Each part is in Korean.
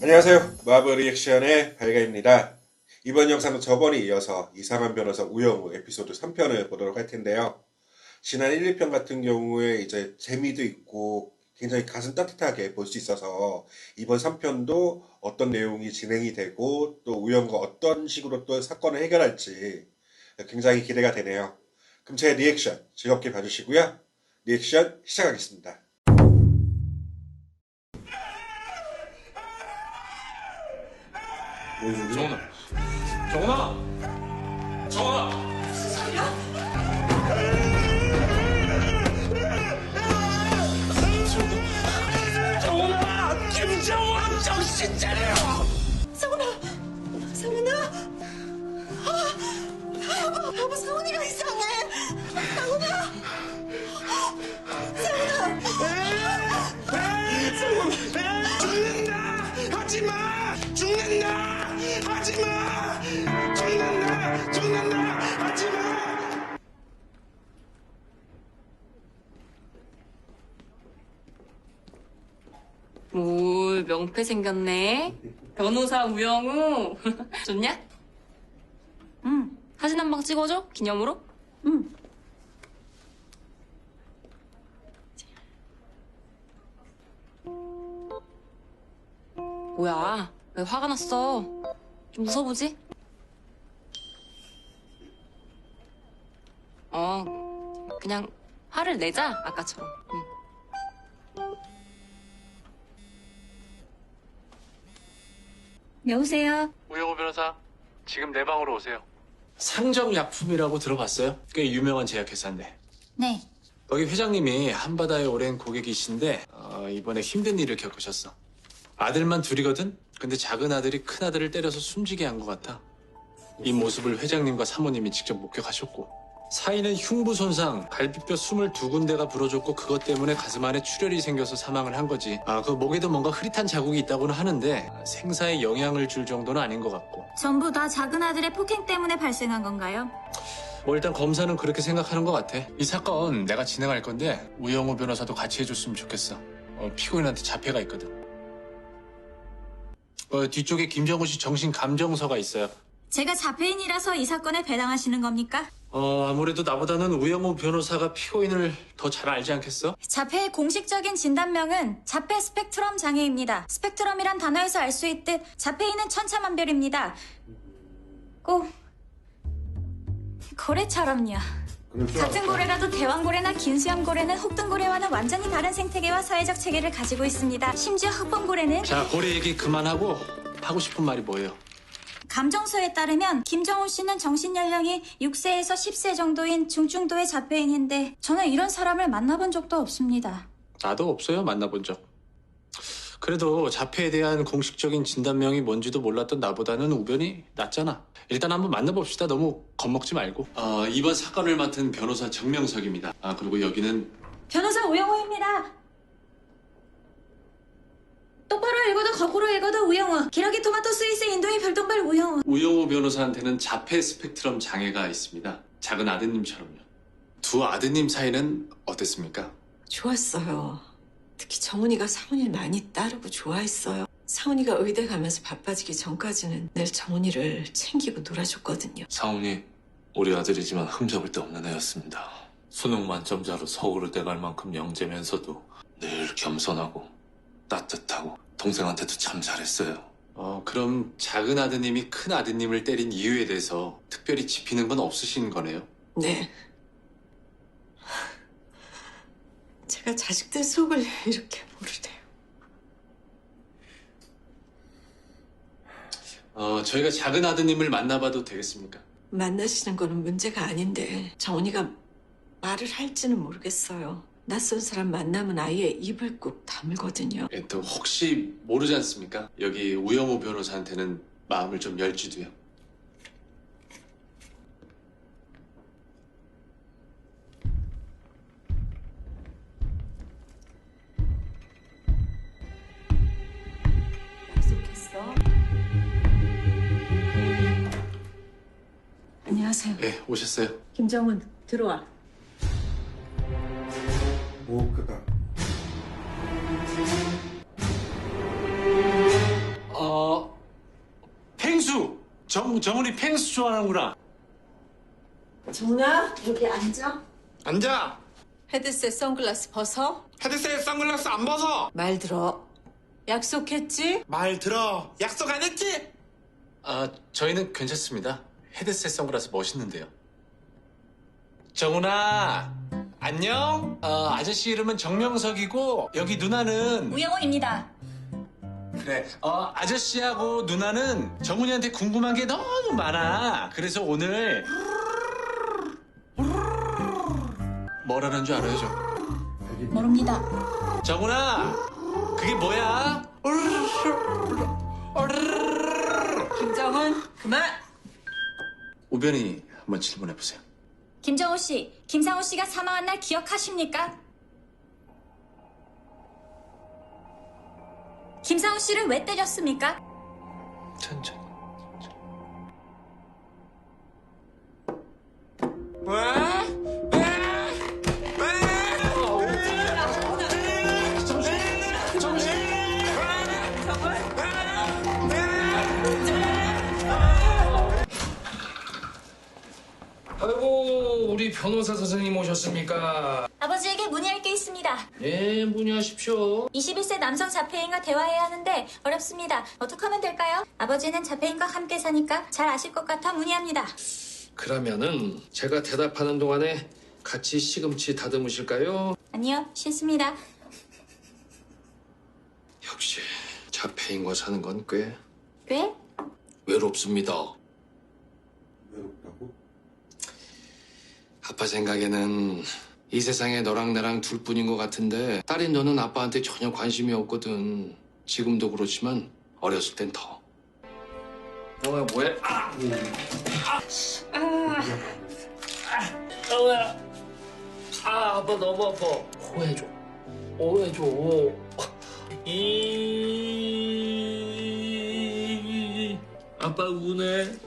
안녕하세요. 마블 리액션의 발가입니다. 이번 영상은 저번에 이어서 이상한 변호사 우영우 에피소드 3편을 보도록 할 텐데요. 지난 1, 2편 같은 경우에 이제 재미도 있고 굉장히 가슴 따뜻하게 볼 수 있어서 이번 3편도 어떤 내용이 진행이 되고 또 우영우가 어떤 식으로 또 사건을 해결할지 굉장히 기대가 되네요. 그럼 제 리액션 즐겁게 봐주시고요. 리액션 시작하겠습니다. 정원아, 정원아, 정원아. 정원아, 김정원 정신 차려. 상훈아, 여보, 상훈이가 이상해. 상훈아, 죽는다, 하지마. 죽는다, 하지마. 죽는다, 하지마. 오, 명패 생겼네. 변호사 우영우. 좋냐? 응. 사진 한 방 찍어줘? 기념으로? 응. 뭐야, 왜 화가 났어? 좀 웃어보지? 그냥 화를 내자, 아까처럼. 응. 여보세요. 우영우 변호사, 지금 내 방으로 오세요. 상정약품이라고 들어봤어요? 꽤 유명한 제약회사인데. 네. 여기 회장님이 한바다의 오랜 고객이신데 이번에 힘든 일을 겪으셨어. 아들만 둘이거든? 근데 작은 아들이 큰 아들을 때려서 숨지게 한 것 같아. 이 모습을 회장님과 사모님이 직접 목격하셨고, 사인은 흉부 손상, 갈비뼈 22군데가 부러졌고 그것 때문에 가슴 안에 출혈이 생겨서 사망을 한 거지. 그 목에도 뭔가 흐릿한 자국이 있다고는 하는데 생사에 영향을 줄 정도는 아닌 것 같고. 전부 다 작은 아들의 폭행 때문에 발생한 건가요? 뭐 일단 검사는 그렇게 생각하는 것 같아. 이 사건 내가 진행할 건데 우영우 변호사도 같이 해줬으면 좋겠어. 피고인한테 자폐가 있거든. 뒤쪽에 김정우 씨 정신감정서가 있어요. 제가 자폐인이라서 이 사건에 배당하시는 겁니까? 아무래도 나보다는 우영우 변호사가 피고인을 더 잘 알지 않겠어? 자폐의 공식적인 진단명은 자폐 스펙트럼 장애입니다. 스펙트럼이란 단어에서 알 수 있듯 자폐인은 천차만별입니다. 꼭 고래처럼요. 같은 고래라도 대왕고래나 긴수염고래는 혹등고래와는 완전히 다른 생태계와 사회적 체계를 가지고 있습니다. 심지어 흑범고래는 자, 고래 얘기 그만하고 하고 싶은 말이 뭐예요? 감정서에 따르면 김정우 씨는 정신연령이 6세에서 10세 정도인 중증도의 자폐인인데 저는 이런 사람을 만나본 적도 없습니다. 나도 없어요, 만나본 적. 그래도 자폐에 대한 공식적인 진단명이 뭔지도 몰랐던 나보다는 우변이 낫잖아. 일단 한번 만나봅시다. 너무 겁먹지 말고. 이번 사건을 맡은 변호사 정명석입니다. 그리고 여기는 변호사 오영호입니다. 똑바로 읽어도 거꾸로 읽어도 우영호. 기러기 토마토 스위스 인도의 별똥별 우영호. 우영우 변호사한테는 자폐 스펙트럼 장애가 있습니다. 작은 아드님처럼요. 두 아드님 사이는 어땠습니까? 좋았어요. 특히 정훈이가 상훈이를 많이 따르고 좋아했어요. 상훈이가 의대 가면서 바빠지기 전까지는 늘 정훈이를 챙기고 놀아줬거든요. 상훈이 우리 아들이지만 흠잡을 데 없는 애였습니다. 수능 만점자로 서울의대 갈 만큼 영재면서도 늘 겸손하고 따뜻하고 동생한테도 참 잘했어요. 그럼 작은 아드님이 큰 아드님을 때린 이유에 대해서 특별히 짚이는 건 없으신 거네요? 네. 제가 자식들 속을 이렇게 모르네요. 저희가 작은 아드님을 만나봐도 되겠습니까? 만나시는 거는 문제가 아닌데 정훈이가 말을 할지는 모르겠어요. 낯선 사람 만나면 아예 입을 꾹 다물거든요. 또 혹시 모르지 않습니까? 여기 우영우 변호사한테는 마음을 좀 열지도요. 약속했어. 안녕하세요. 네, 오셨어요. 김정훈, 들어와. 오, 크다. 정훈이 펭수 좋아하는구나. 정훈아, 여기 앉아. 앉아. 헤드셋, 선글라스 벗어. 헤드셋 선글라스 안 벗어. 말 들어. 약속했지? 말 들어. 약속 안 했지? 저희는 괜찮습니다. 헤드셋 선글라스 멋있는데요. 정훈아, 안녕? 아저씨 이름은 정명석이고 여기 누나는 우영우입니다. 그래. 아저씨하고 누나는 정훈이한테 궁금한 게 너무 많아. 그래서 오늘 뭐라는 줄 알아요, 저? 모릅니다. 정훈아, 그게 뭐야? 김정훈, 그만. 우변이 한번 질문해 보세요. 김정우 씨, 김상우 씨가 사망한 날 기억하십니까? 김상우 씨를 왜 때렸습니까? 천천히. 아이고, 우리 변호사 선생님 오셨습니까? 아버지에게 문의할 게 있습니다. 예, 문의하십시오. 21세 남성 자폐인과 대화해야 하는데 어렵습니다. 어떻게 하면 될까요? 아버지는 자폐인과 함께 사니까 잘 아실 것 같아 문의합니다. 그러면은 제가 대답하는 동안에 같이 시금치 다듬으실까요? 아니요, 싫습니다. 역시 자폐인과 사는 건 꽤 왜? 외롭습니다. 외롭다고? 아빠 생각에는 이 세상에 너랑 나랑 둘뿐인 것 같은데 딸인 너는 아빠한테 전혀 관심이 없거든. 지금도 그렇지만 어렸을 땐 더. 뭐해? 아빠 너무 아파. 호해줘. 아빠 우네.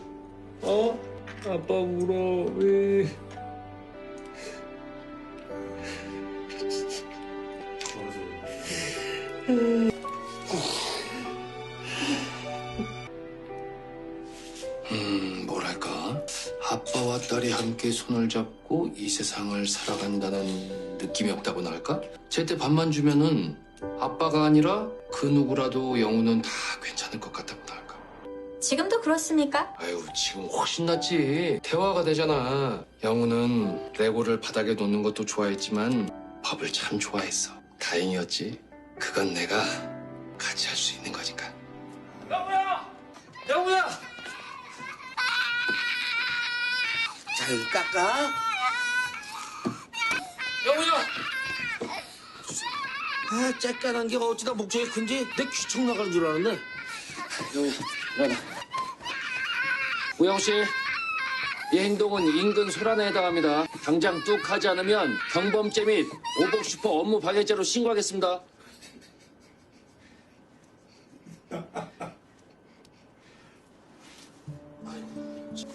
아빠 울어. 왜? 뭐랄까? 아빠와 딸이 함께 손을 잡고 이 세상을 살아간다는 느낌이 없다고나 할까? 제때 밥만 주면은 아빠가 아니라 그 누구라도 영우는 다 괜찮을 것 같다고나 할까? 지금도 그렇습니까? 아유, 지금 훨씬 낫지. 대화가 되잖아. 영우는 레고를 바닥에 놓는 것도 좋아했지만 밥을 참 좋아했어. 다행이었지. 그건 내가 같이 할 수 있는 거니까. 영우야! 잘 깎아. 영우야! 아, 쬐깐한 게 어찌다 목적이 큰지 내 귀청 나가는 줄 알았네. 영우야, 일어나. 우영 씨, 이 행동은 인근 소란에 해당합니다. 당장 뚝 하지 않으면 경범죄 및 오복 슈퍼 업무 방해죄로 신고하겠습니다.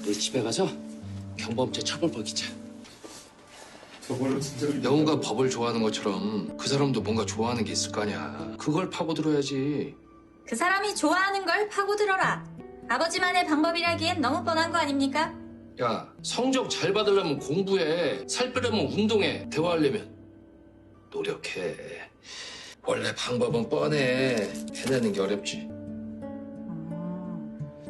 우리 집에 가서 경범죄 처벌 먹이자. 저걸로 진짜 영우가 법을 좋아하는 것처럼 그 사람도 뭔가 좋아하는 게 있을 거 아니야. 그걸 파고들어야지. 그 사람이 좋아하는 걸 파고들어라. 아버지만의 방법이라기엔 너무 뻔한 거 아닙니까? 야, 성적 잘 받으려면 공부해. 살 빼려면 운동해. 대화하려면 노력해. 원래 방법은 뻔해. 해내는 게 어렵지.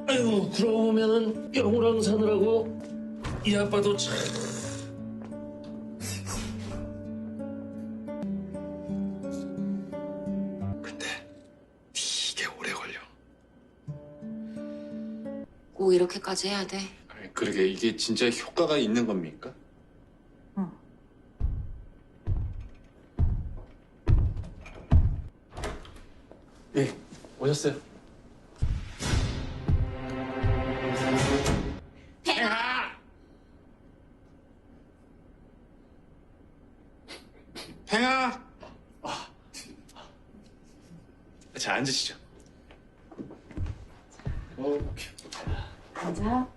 아이고, 그러고 보면은 영우랑 사느라고 이 아빠도 참. 근데 되게 오래 걸려. 꼭 이렇게까지 해야 돼. 아니, 그러게 이게 진짜 효과가 있는 겁니까? 예, 오셨어요. 팽아. 자, 앉으시죠. 앉아.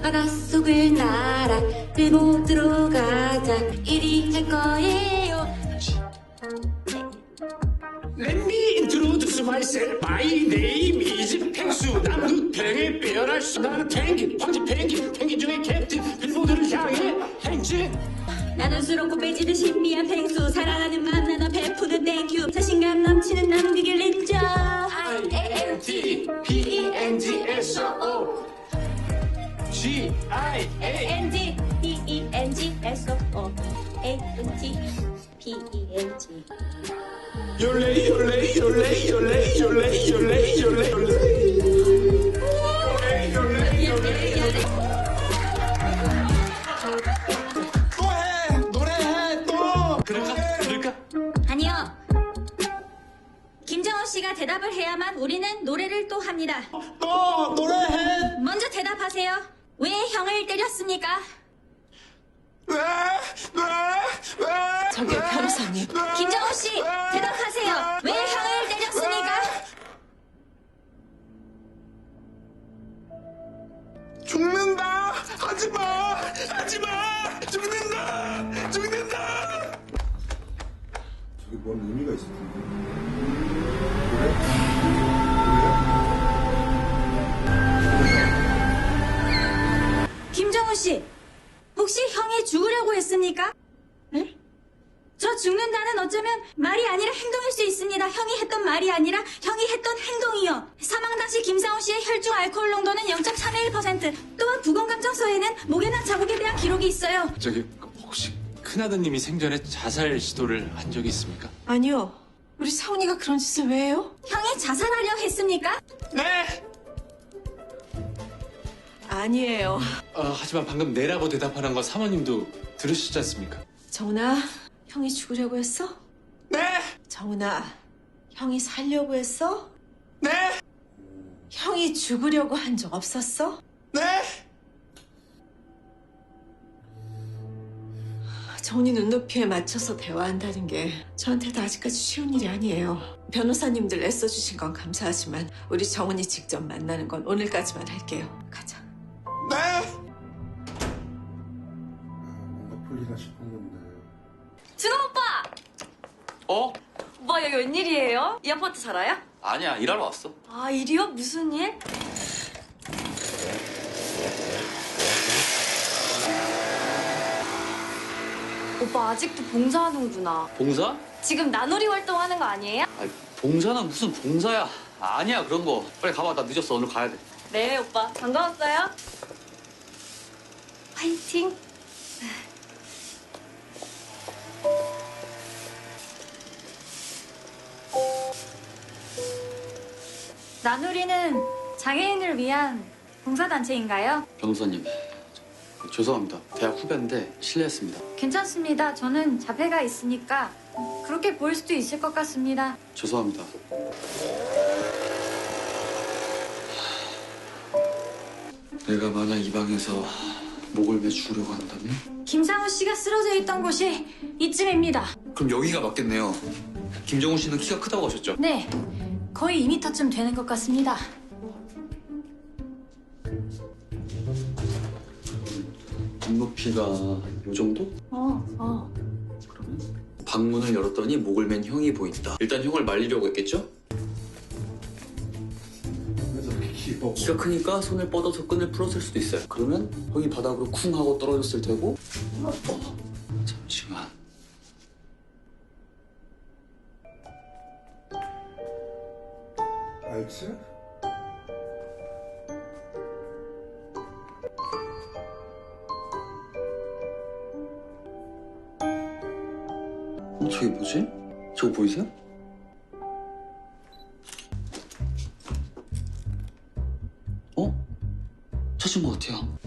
바닷속을 날아 일본으로 가자 이리 할 거예요. Let me introduce myself. My name is 펭수. 남극평에 빼어날 수 나는 펭귄. 황제 펭귄. 펭귄 중에 캡틴. 빌보드를 향해 행진. 나는 수록 꽃배지듯 신비한 펭수. 사랑하는 맘 나눠 베푸는 땡큐. 자신감 넘치는 남극의 렌저. IANTPENGSO GIANT PENGSO ANTPENG. 요레 요레 요레 요레 요레 요레 요레 요레. 또해 노래해 또. 그럴까? 아니요. 김정호 씨가 대답을 해야만 우리는 노래를 또 합니다. 또 노래해. 먼저 대답하세요. 왜 형을 때렸습니까? 왜? 저기요, 변호사님. 김정호 씨, 대답하세요. 왜 형을 때렸습니까? 죽는다. 하지마. 죽는다. 저게 뭔 의미가 있을 텐데. 김정호 씨, 혹시 형이 죽으려고 했습니까? 네? 저 죽는다는 어쩌면 말이 아니라 행동일 수 있습니다. 형이 했던 말이 아니라 형이 했던 행동이요. 사망 당시 김상우 씨의 혈중 알코올 농도는 0.321%. 또한 부검감정서에는 목에 난 자국에 대한 기록이 있어요. 저기 혹시 큰아드님이 생전에 자살 시도를 한 적이 있습니까? 아니요. 우리 사훈이가 그런 짓을 왜 해요? 형이 자살하려 했습니까? 네. 아니에요. 하지만 방금 네라고 대답하는 거 사모님도 들으시지 않습니까? 정훈아, 형이 죽으려고 했어? 네. 정훈아, 형이 살려고 했어? 네. 형이 죽으려고 한 적 없었어? 네. 정훈이 눈높이에 맞춰서 대화한다는 게 저한테도 아직까지 쉬운 일이 아니에요. 변호사님들 애써주신 건 감사하지만 우리 정훈이 직접 만나는 건 오늘까지만 할게요. 가자. 네. 뭔가 풀리나 싶었는데. 준호 오빠! 어? 오빠 여기 웬일이에요? 이 아파트 살아요? 아니야, 일하러 왔어. 아 일이요? 무슨 일? 오빠 아직도 봉사하는구나. 봉사? 지금 나놀이 활동하는 거 아니에요? 아니, 봉사는 무슨 봉사야. 아니야, 그런 거. 빨리 가봐, 나 늦었어. 오늘 가야 돼. 네 오빠 반가웠어요. 화이팅! 나누리는 장애인을 위한 봉사단체인가요? 변호사님, 죄송합니다. 대학 후배인데 실례했습니다. 괜찮습니다. 저는 자폐가 있으니까 그렇게 보일 수도 있을 것 같습니다. 죄송합니다. 내가 만약 이 방에서 목을 매 죽으려고 한다면? 김상우 씨가 쓰러져 있던 곳이 이쯤입니다. 그럼 여기가 맞겠네요. 김정훈 씨는 키가 크다고 하셨죠? 네, 거의 2m쯤 되는 것 같습니다. 눈높이가 요 정도? 그러면 방문을 열었더니 목을 맨 형이 보인다. 일단 형을 말리려고 했겠죠? 왜 저렇게 길어? 키가 크니까 손을 뻗어서 끈을 풀었을 수도 있어요. 그러면 형이 바닥으로 쿵 하고 떨어졌을 테고. 잠시만. 알지? 저게 뭐지? 저거 보이세요? 찾은 것 같아요.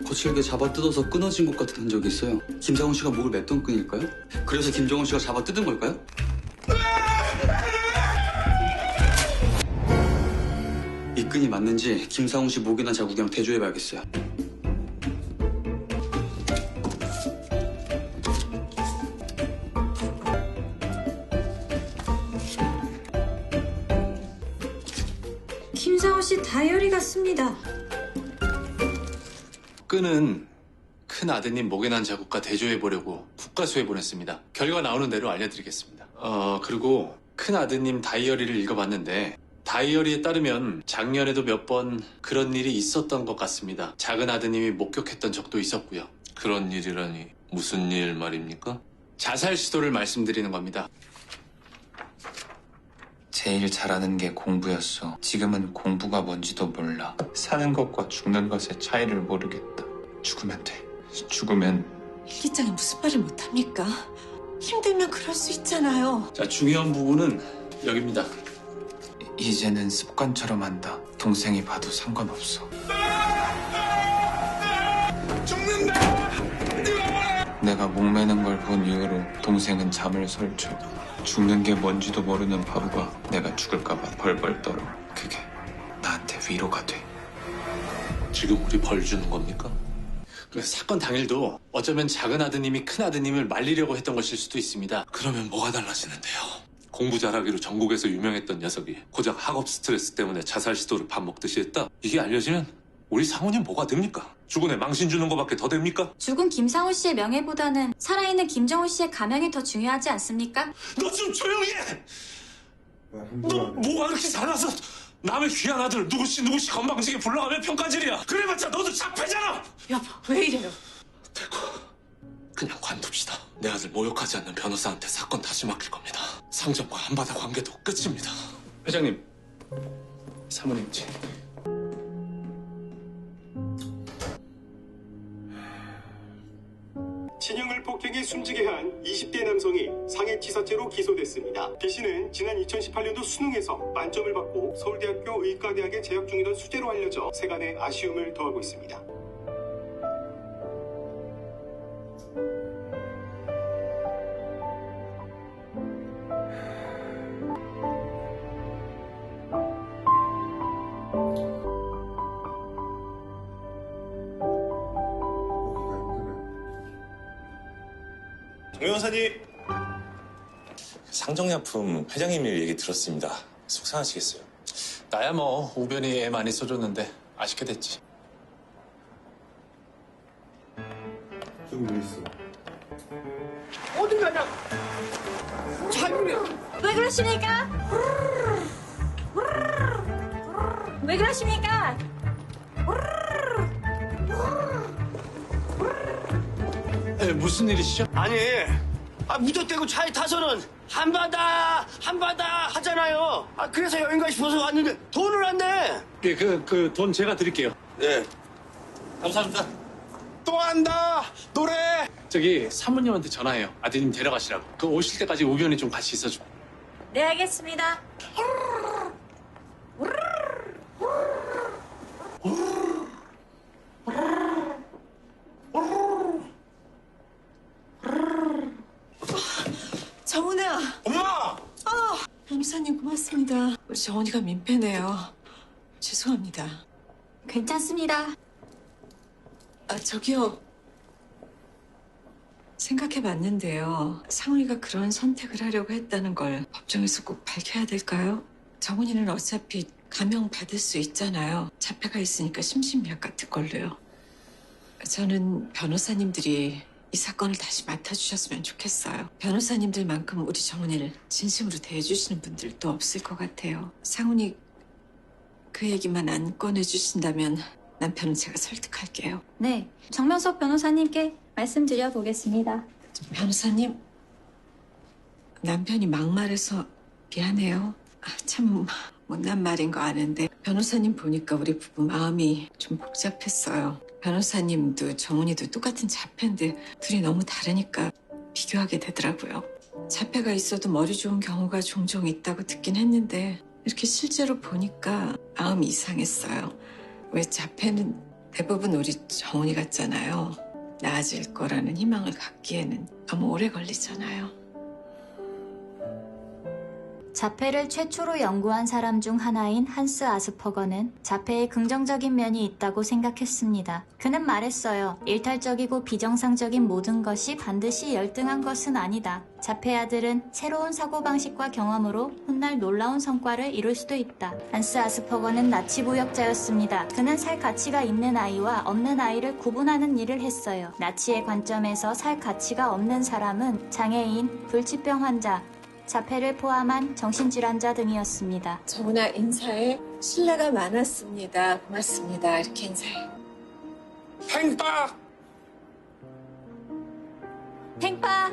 거칠게 잡아 뜯어서 끊어진 것 같은 흔적이 있어요. 김상훈 씨가 목을 맸던 끈일까요? 그래서 김정훈 씨가 잡아 뜯은 걸까요? 이 끈이 맞는지 김상훈 씨 목이나 자국이랑 대조해봐야겠어요. 씨 다이어리 같습니다. 끈은 큰 아드님 목에 난 자국과 대조해보려고 국가수에 보냈습니다. 결과 나오는 대로 알려드리겠습니다. 그리고 큰 아드님 다이어리를 읽어봤는데 다이어리에 따르면 작년에도 몇 번 그런 일이 있었던 것 같습니다. 작은 아드님이 목격했던 적도 있었고요. 그런 일이라니 무슨 일 말입니까? 자살 시도를 말씀드리는 겁니다. 제일 잘하는 게 공부였어. 지금은 공부가 뭔지도 몰라. 사는 것과 죽는 것의 차이를 모르겠다. 죽으면 돼. 죽으면. 일기장에 무슨 말을 못합니까? 힘들면 그럴 수 있잖아요. 자, 중요한 부분은 여기입니다. 이제는 습관처럼 한다. 동생이 봐도 상관없어. 내가 목매는 걸 본 이후로 동생은 잠을 설쳐. 죽는 게 뭔지도 모르는 바보가 내가 죽을까봐 벌벌 떨어. 그게 나한테 위로가 돼. 지금 우리 벌 주는 겁니까? 그 사건 당일도 어쩌면 작은 아드님이 큰 아드님을 말리려고 했던 것일 수도 있습니다. 그러면 뭐가 달라지는데요? 공부 잘하기로 전국에서 유명했던 녀석이 고작 학업 스트레스 때문에 자살 시도를 밥 먹듯이 했다? 이게 알려지면 우리 상훈이 뭐가 됩니까? 죽은 애 망신 주는 것밖에 더 됩니까? 죽은 김상우 씨의 명예보다는 살아있는 김정우 씨의 가명이 더 중요하지 않습니까? 너 좀 조용히 해! 너 뭐가 그렇게 잘나서 남의 귀한 아들 누구씨 건방지게 불러가며 평가질이야. 그래봤자 너도 잡혀잖아. 여보, 왜 이래요? 됐고 그냥 관둡시다. 내 아들 모욕하지 않는 변호사한테 사건 다시 맡길 겁니다. 상점과 한바다 관계도 끝입니다. 회장님, 사모님지. 친형을 폭행해 숨지게 한 20대 남성이 상해치사죄로 기소됐습니다. B 씨는 지난 2018년도 수능에서 만점을 받고 서울대학교 의과대학에 재학 중이던 수재로 알려져 세간의 아쉬움을 더하고 있습니다. 정 변호사님, 상정약품 회장님 얘기 들었습니다. 속상하시겠어요? 나야 뭐 우변이 애 많이 써줬는데 아쉽게 됐지. 좀 왜 있어? 어딜 가냐? 자유래. 왜 그러십니까? 왜 그러십니까? 무슨 일이시죠? 아니, 무턱대고 차에 타서는 한바다 하잖아요. 그래서 여긴가 싶어서 왔는데 돈을 안 내. 그 돈 제가 드릴게요. 네. 감사합니다. 또 한다 노래. 저기 사모님한테 전화해요. 아드님 데려가시라고. 그 오실 때까지 우변이 좀 같이 있어줘. 네, 알겠습니다. 정훈아. 엄마. 변호사님 고맙습니다. 우리 정훈이가 민폐네요. 죄송합니다. 괜찮습니다. 저기요. 생각해봤는데요. 상훈이가 그런 선택을 하려고 했다는 걸 법정에서 꼭 밝혀야 될까요? 정훈이는 어차피 감형 받을 수 있잖아요. 자폐가 있으니까 심신미약 같은 걸로요. 저는 변호사님들이 이 사건을 다시 맡아주셨으면 좋겠어요. 변호사님들만큼 우리 정훈이를 진심으로 대해주시는 분들도 없을 것 같아요. 상훈이 그 얘기만 안 꺼내주신다면 남편은 제가 설득할게요. 네, 정명석 변호사님께 말씀드려 보겠습니다. 변호사님, 남편이 막말해서 미안해요. 참 못난 말인 거 아는데 변호사님 보니까 우리 부부 마음이 좀 복잡했어요. 변호사님도 정훈이도 똑같은 자폐인데 둘이 너무 다르니까 비교하게 되더라고요. 자폐가 있어도 머리 좋은 경우가 종종 있다고 듣긴 했는데 이렇게 실제로 보니까 마음이 이상했어요. 왜 자폐는 대부분 우리 정훈이 같잖아요. 나아질 거라는 희망을 갖기에는 너무 오래 걸리잖아요. 자폐를 최초로 연구한 사람 중 하나인 한스 아스퍼거는 자폐에 긍정적인 면이 있다고 생각했습니다. 그는 말했어요. 일탈적이고 비정상적인 모든 것이 반드시 열등한 것은 아니다. 자폐 아들은 새로운 사고방식과 경험으로 훗날 놀라운 성과를 이룰 수도 있다. 한스 아스퍼거는 나치 부역자였습니다. 그는 살 가치가 있는 아이와 없는 아이를 구분하는 일을 했어요. 나치의 관점에서 살 가치가 없는 사람은 장애인, 불치병 환자, 자폐를 포함한 정신질환자 등이었습니다. 정훈아 인사해. 신뢰가 많았습니다. 고맙습니다. 이렇게 인사해. 팽빠! 팽파!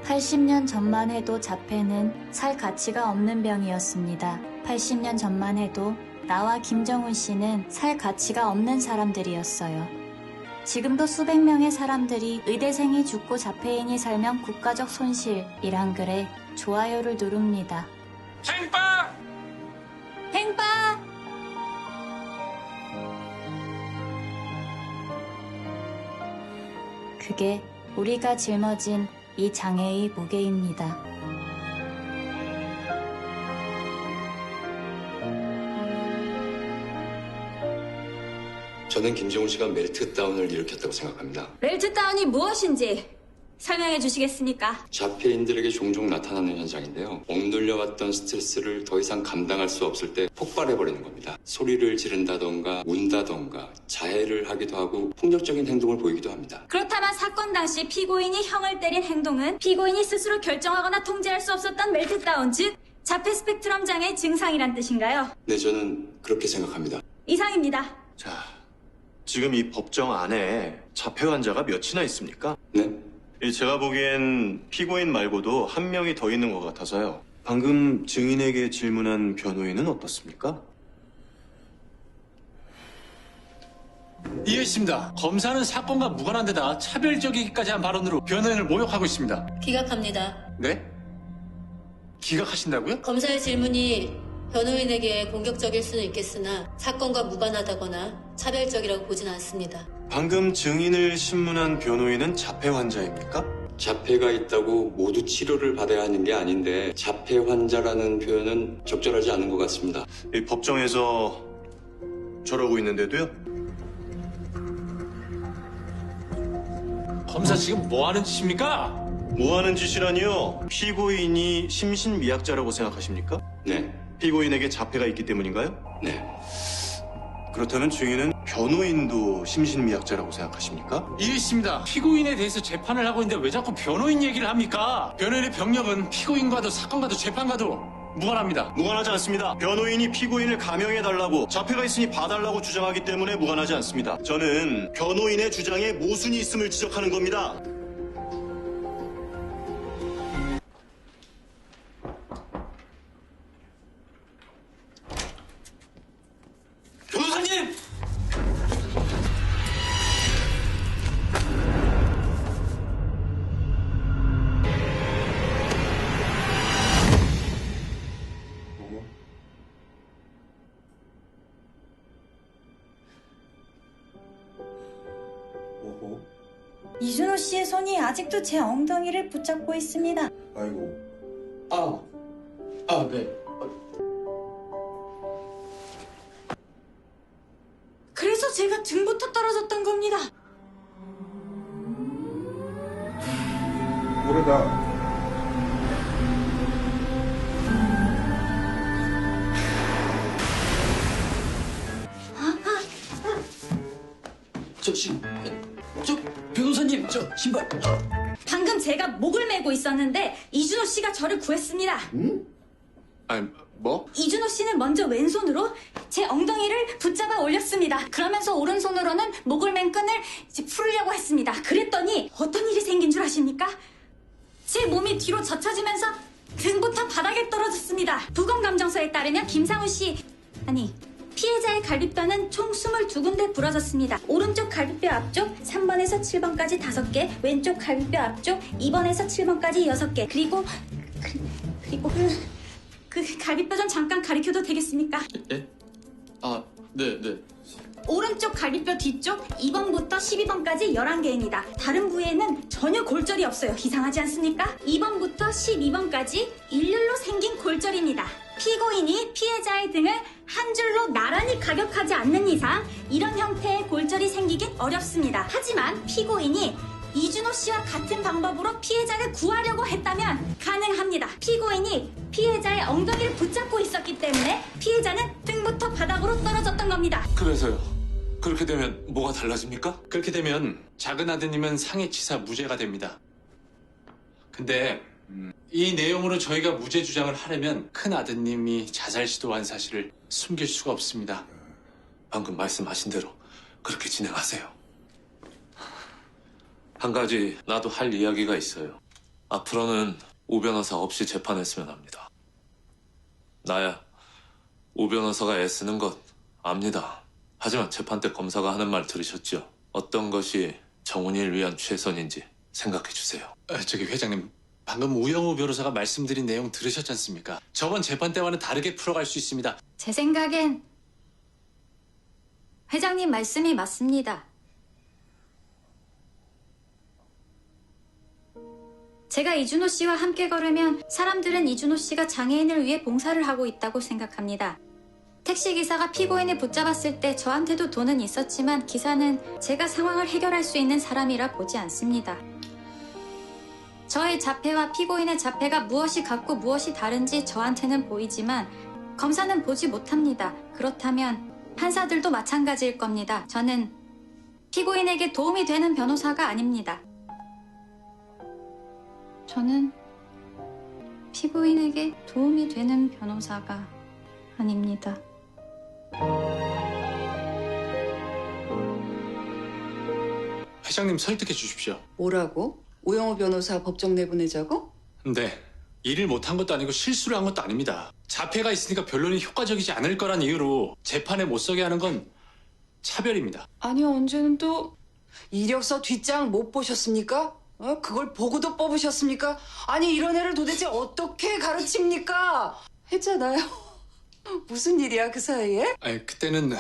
80년 전만 해도 자폐는 살 가치가 없는 병이었습니다. 80년 전만 해도 나와 김정훈 씨는 살 가치가 없는 사람들이었어요. 지금도 수백 명의 사람들이 의대생이 죽고 자폐인이 살면 국가적 손실이란 글에 좋아요를 누릅니다. 팽빠! 팽파! 그게 우리가 짊어진 이 장애의 무게입니다. 저는 김정훈 씨가 멜트다운을 일으켰다고 생각합니다. 멜트다운이 무엇인지 설명해 주시겠습니까? 자폐인들에게 종종 나타나는 현상인데요. 억눌려왔던 스트레스를 더 이상 감당할 수 없을 때 폭발해버리는 겁니다. 소리를 지른다던가 운다던가 자해를 하기도 하고 폭력적인 행동을 보이기도 합니다. 그렇다면 사건 당시 피고인이 형을 때린 행동은 피고인이 스스로 결정하거나 통제할 수 없었던 멜트다운, 즉 자폐 스펙트럼 장애 증상이란 뜻인가요? 네, 저는 그렇게 생각합니다. 이상입니다. 자, 지금 이 법정 안에 자폐 환자가 몇이나 있습니까? 네? 제가 보기엔 피고인 말고도 한 명이 더 있는 것 같아서요. 방금 증인에게 질문한 변호인은 어떻습니까? 이해했습니다. 검사는 사건과 무관한 데다 차별적이기까지 한 발언으로 변호인을 모욕하고 있습니다. 기각합니다. 네? 기각하신다고요? 검사의 질문이 변호인에게 공격적일 수는 있겠으나 사건과 무관하다거나 차별적이라고 보진 않습니다. 방금 증인을 신문한 변호인은 자폐 환자입니까? 자폐가 있다고 모두 치료를 받아야 하는 게 아닌데 자폐 환자라는 표현은 적절하지 않은 것 같습니다. 이 법정에서 저러고 있는데도요? 검사 지금 뭐 하는 짓입니까? 뭐 하는 짓이라니요? 피고인이 심신미약자라고 생각하십니까? 네. 피고인에게 자폐가 있기 때문인가요? 네. 그렇다면 증인은 변호인도 심신미약자라고 생각하십니까? 이해했습니다. 피고인에 대해서 재판을 하고 있는데 왜 자꾸 변호인 얘기를 합니까? 변호인의 병력은 피고인과도 사건과도 재판과도 무관합니다. 무관하지 않습니다. 변호인이 피고인을 감형해달라고 자폐가 있으니 봐달라고 주장하기 때문에 무관하지 않습니다. 저는 변호인의 주장에 모순이 있음을 지적하는 겁니다. 변호사님! 이준호 씨의 손이 아직도 제 엉덩이를 붙잡고 있습니다. 아이고. 네. 그래서 제가 등부터 떨어졌던 겁니다. 모르다. 저 변호사님, 저 신발. 방금 제가 목을 메고 있었는데 이준호 씨가 저를 구했습니다. 아니, 뭐? 이준호 씨는 먼저 왼손으로 제 엉덩이를 붙잡아 올렸습니다. 그러면서 오른손으로는 목을 맨 끈을 이제 풀려고 했습니다. 그랬더니 어떤 일이 생긴 줄 아십니까? 제 몸이 뒤로 젖혀지면서 등부터 바닥에 떨어졌습니다. 부검감정서에 따르면 김상훈 씨, 아니 피해자의 갈비뼈는 총 22군데 부러졌습니다. 오른쪽 갈비뼈 앞쪽 3번에서 7번까지 5개, 왼쪽 갈비뼈 앞쪽 2번에서 7번까지 6개, 그리고 그 갈비뼈 좀 잠깐 가리켜도 되겠습니까? 예? 네. 오른쪽 갈비뼈 뒤쪽 2번부터 12번까지 11개입니다. 다른 부위에는 전혀 골절이 없어요. 이상하지 않습니까? 2번부터 12번까지 일렬로 생긴 골절입니다. 피고인이 피해자의 등을 한 줄로 나란히 가격하지 않는 이상 이런 형태의 골절이 생기긴 어렵습니다. 하지만 피고인이 이준호 씨와 같은 방법으로 피해자를 구하려고 했다면 가능합니다. 피고인이 피해자의 엉덩이를 붙잡고 있었기 때문에 피해자는 등부터 바닥으로 떨어졌던 겁니다. 그래서요. 그렇게 되면 뭐가 달라집니까? 그렇게 되면 작은 아드님은 상해치사 무죄가 됩니다. 근데 이 내용으로 저희가 무죄 주장을 하려면 큰 아드님이 자살 시도한 사실을 숨길 수가 없습니다. 방금 말씀하신 대로 그렇게 진행하세요. 한 가지 나도 할 이야기가 있어요. 앞으로는 오 변호사 없이 재판했으면 합니다. 나야 오 변호사가 애쓰는 것 압니다. 하지만 재판 때 검사가 하는 말 들으셨죠? 어떤 것이 정훈이를 위한 최선인지 생각해 주세요. 저기 회장님, 방금 우영우 변호사가 말씀드린 내용 들으셨지 않습니까? 저번 재판 때와는 다르게 풀어갈 수 있습니다. 제 생각엔 회장님 말씀이 맞습니다. 제가 이준호 씨와 함께 걸으면 사람들은 이준호 씨가 장애인을 위해 봉사를 하고 있다고 생각합니다. 택시기사가 피고인을 붙잡았을 때 저한테도 돈은 있었지만 기사는 제가 상황을 해결할 수 있는 사람이라 보지 않습니다. 저의 자폐와 피고인의 자폐가 무엇이 같고 무엇이 다른지 저한테는 보이지만 검사는 보지 못합니다. 그렇다면 판사들도 마찬가지일 겁니다. 저는 피고인에게 도움이 되는 변호사가 아닙니다. 저는 피고인에게 도움이 되는 변호사가 아닙니다. 회장님 설득해 주십시오. 뭐라고? 우영우 변호사 법정 내보내자고? 네, 일을 못한 것도 아니고 실수를 한 것도 아닙니다. 자폐가 있으니까 변론이 효과적이지 않을 거란 이유로 재판에 못 서게 하는 건 차별입니다. 아니 언제는 또 이력서 뒷장 못 보셨습니까? 그걸 보고도 뽑으셨습니까? 아니 이런 애를 도대체 어떻게 가르칩니까? 했잖아요. 무슨 일이야 그 사이에? 아니, 그때는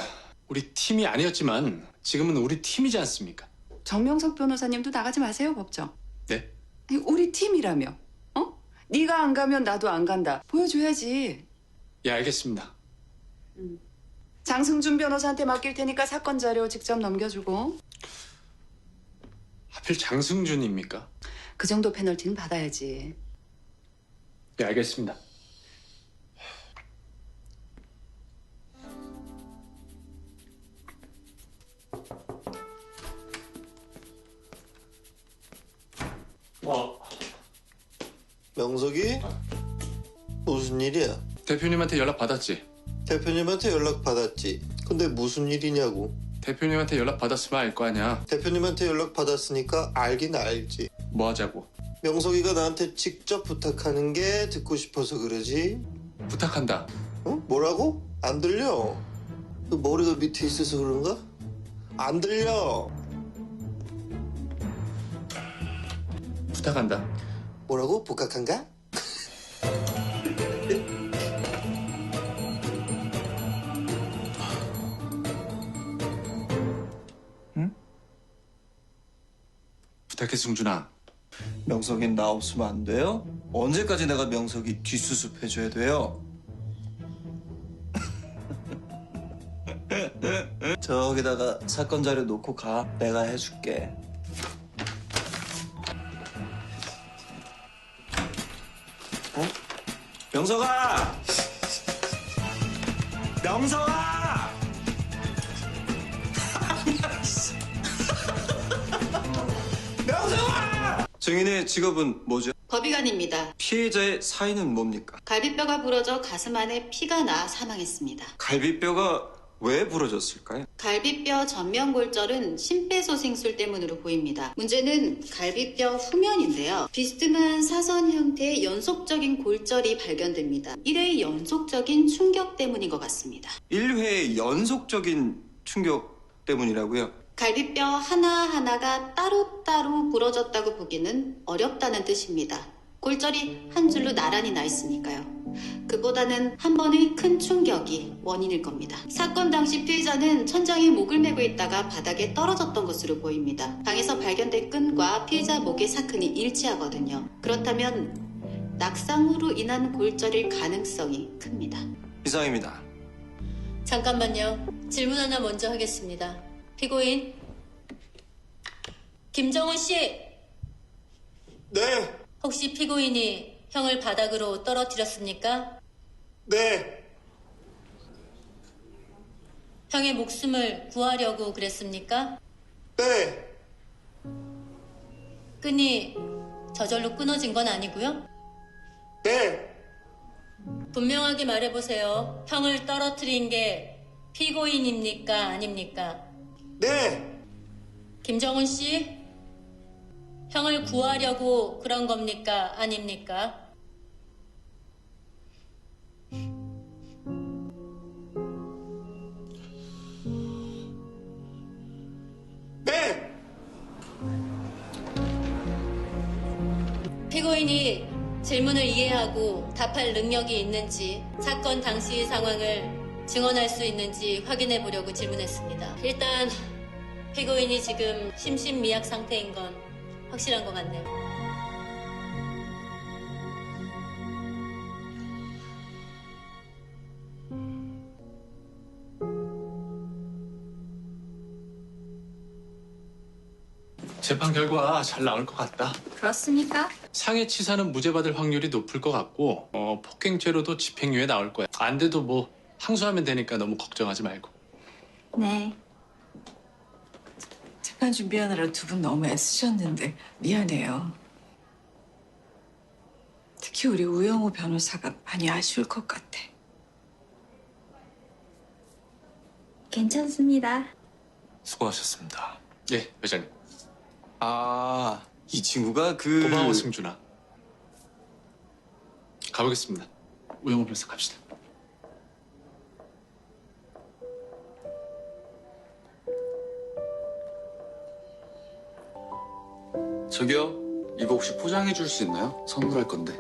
우리 팀이 아니었지만 지금은 우리 팀이지 않습니까? 정명석 변호사님도 나가지 마세요 법정. 네? 우리 팀이라며. 네가 안 가면 나도 안 간다. 보여줘야지. 예, 알겠습니다. 장승준 변호사한테 맡길 테니까 사건 자료 직접 넘겨주고. 하필 장승준입니까? 그 정도 페널티는 받아야지. 예, 알겠습니다. 명석이? 무슨 일이야? 대표님한테 연락 받았지? 대표님한테 연락 받았지. 근데 무슨 일이냐고. 대표님한테 연락 받았으면 알 거 아니야. 대표님한테 연락 받았으니까 알긴 알지. 뭐 하자고? 명석이가 나한테 직접 부탁하는 게 듣고 싶어서 그러지. 부탁한다. 뭐라고? 안 들려. 너 머리가 밑에 있어서 그런가? 안 들려. 부탁한다. 뭐라고? 복학한가? 부탁해, 승준아. 명석이는 나 없으면 안 돼요? 언제까지 내가 명석이 뒷수습 해줘야 돼요? 저기다가 사건 자료 놓고 가. 내가 해줄게. 명석아! 명석아! 명석아! 증인의 직업은 뭐죠? 법의관입니다. 피해자의 사인은 뭡니까? 갈비뼈가 부러져 가슴 안에 피가 나 사망했습니다. 갈비뼈가 왜 부러졌을까요? 갈비뼈 전면골절은 심폐소생술 때문으로 보입니다. 문제는 갈비뼈 후면인데요. 비스듬한 사선 형태의 연속적인 골절이 발견됩니다. 1회의 연속적인 충격 때문인 것 같습니다. 1회의 연속적인 충격 때문이라고요? 갈비뼈 하나하나가 따로따로 부러졌다고 보기는 어렵다는 뜻입니다. 골절이 한 줄로 나란히 나 있으니까요. 그보다는 한 번의 큰 충격이 원인일 겁니다. 사건 당시 피해자는 천장에 목을 메고 있다가 바닥에 떨어졌던 것으로 보입니다. 방에서 발견된 끈과 피해자 목의 사건이 일치하거든요. 그렇다면 낙상으로 인한 골절일 가능성이 큽니다. 이상입니다. 잠깐만요. 질문 하나 먼저 하겠습니다. 피고인 김정훈 씨. 네. 혹시 피고인이 형을 바닥으로 떨어뜨렸습니까? 네. 형의 목숨을 구하려고 그랬습니까? 네. 끈이 저절로 끊어진 건 아니고요? 네. 분명하게 말해보세요. 형을 떨어뜨린 게 피고인입니까? 아닙니까? 네. 김정훈 씨, 형을 구하려고 그런 겁니까? 아닙니까? 네. 피고인이 질문을 이해하고 답할 능력이 있는지, 사건 당시 상황을 증언할 수 있는지 확인해 보려고 질문했습니다. 일단 피고인이 지금 심신미약 상태인 건 확실한 것 같네요. 재판 결과 잘 나올 것 같다. 그렇습니까? 상해치사는 무죄받을 확률이 높을 것 같고 폭행죄로도 집행유예 나올 거야. 안 돼도 뭐 항소하면 되니까 너무 걱정하지 말고. 네. 재판 준비하느라 두 분 너무 애쓰셨는데 미안해요. 특히 우리 우영우 변호사가 많이 아쉬울 것 같아. 괜찮습니다. 수고하셨습니다. 예, 회장님. 아, 이 친구가 그... 고마워, 승준아. 가보겠습니다. 우영우 변호사 갑시다. 저기요, 이거 혹시 포장해 줄 수 있나요? 선물할 건데.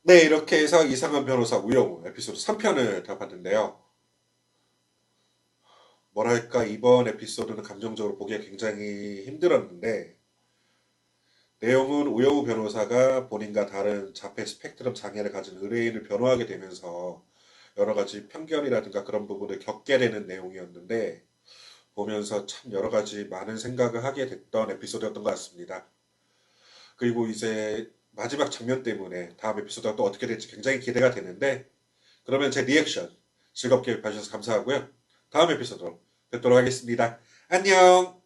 네, 이렇게 해서 이상한 변호사 우영우 에피소드 3편을 다 봤는데요. 뭐랄까, 이번 에피소드는 감정적으로 보기가 굉장히 힘들었는데, 내용은 우영우 변호사가 본인과 다른 자폐 스펙트럼 장애를 가진 의뢰인을 변호하게 되면서 여러 가지 편견이라든가 그런 부분을 겪게 되는 내용이었는데, 보면서 참 여러 가지 많은 생각을 하게 됐던 에피소드였던 것 같습니다. 그리고 이제 마지막 장면 때문에 다음 에피소드가 또 어떻게 될지 굉장히 기대가 되는데, 그러면 제 리액션 즐겁게 봐주셔서 감사하고요. 다음 에피소드로 뵙도록 하겠습니다. 안녕!